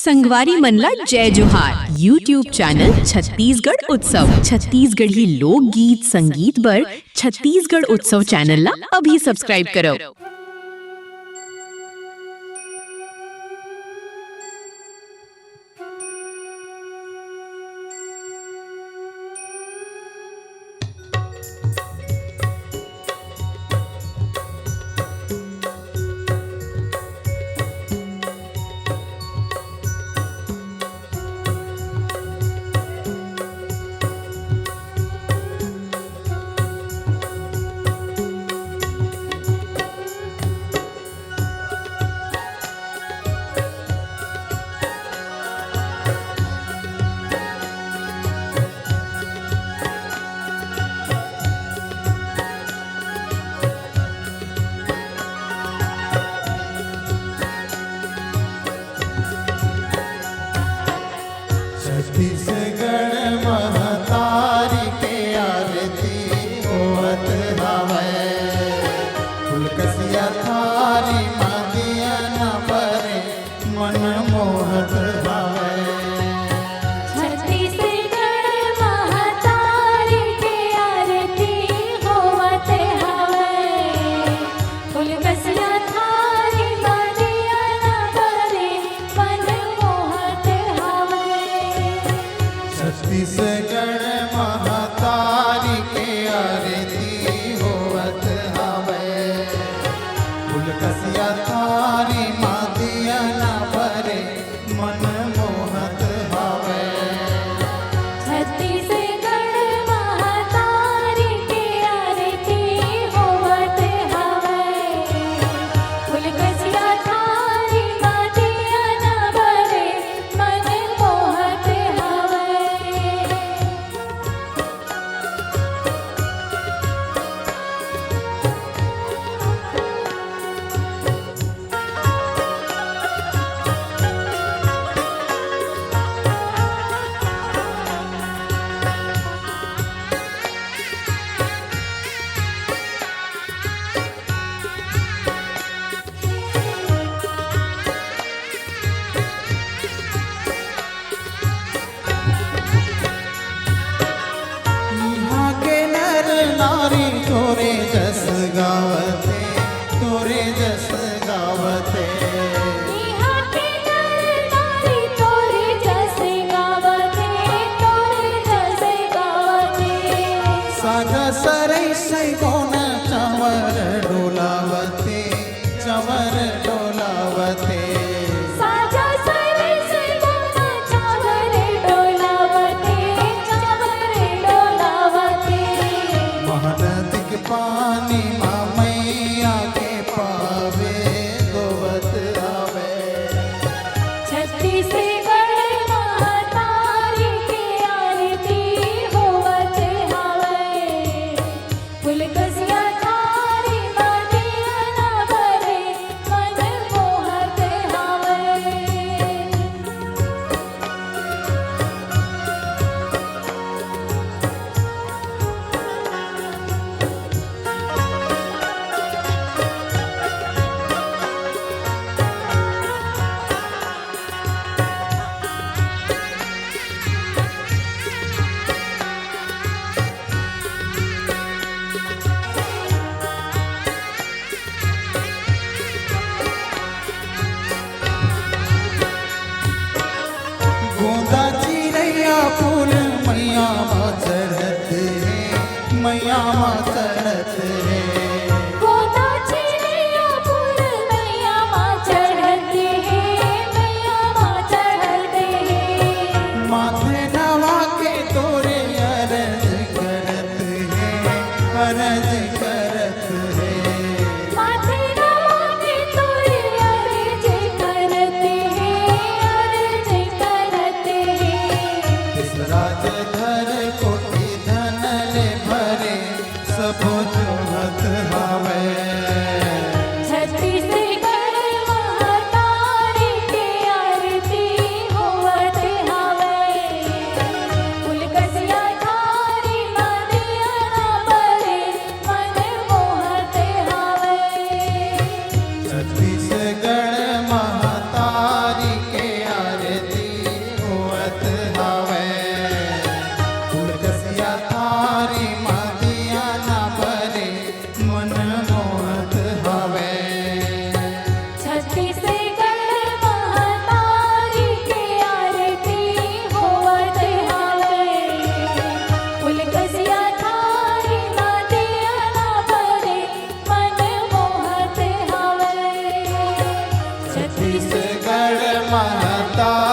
संगवारी मनला जय जोहार। यूट्यूब चैनल छत्तीसगढ़ उत्सव छत्तीसगढ़ी लोक गीत संगीत बर छत्तीसगढ़ उत्सव चैनल ला अभी सब्सक्राइब करो। छत्तीसगढ़ महतारी के आरती होवत हवै। फुलकसिया थारी मादिया न परे मन मोहत हवै। छत्तीसगढ़ महतारी के आरती होवत हवै। फुलकसिया थारी मादिया न परे मन मोहत हवै। छत्तीसगढ़ महतारी के आरती होवत हवै। फुलकसिया थारी मादिया न परे मन मोहत हवै। छत्तीसगढ़ महतारी के आरती होवत हवै। फुलकसिया थारी मादिया न परे मन मोहत हवै। यहाँ के नर नारी तोरे जस गावते, तोरे जस गावते। यहाँ के नर नारी तोरे जैसे गावते, तोरे जैसे गावते। साजा सरई सैगोन चवर डोलावते, चवर डोलावते। साजा सरे से गाना चावरे डोलावते, चावरे डोलावते। महानदी के पानी माँ मैया के पावे गोवत आवे। छत्तीसगढ़ महतारी के आरती होवत हवै। फुलकसिया थारी मादिया न परे मन मोहत हवै। गोंदा चिरैया फूल मैया माँ चढ़त है, मैया माँ चढ़त है। गोदा चिड़िया फूल मैया माँ चढ़ते हैं, मैया माँ चढ़ते हैं। माथे नवा के तोरे अरज करत है, अरज करत है। माथे नवा के तोरे अर्ज करते हैं, अर्ज करते हैं। इस राज धर कोटि धन ले भरे सब माता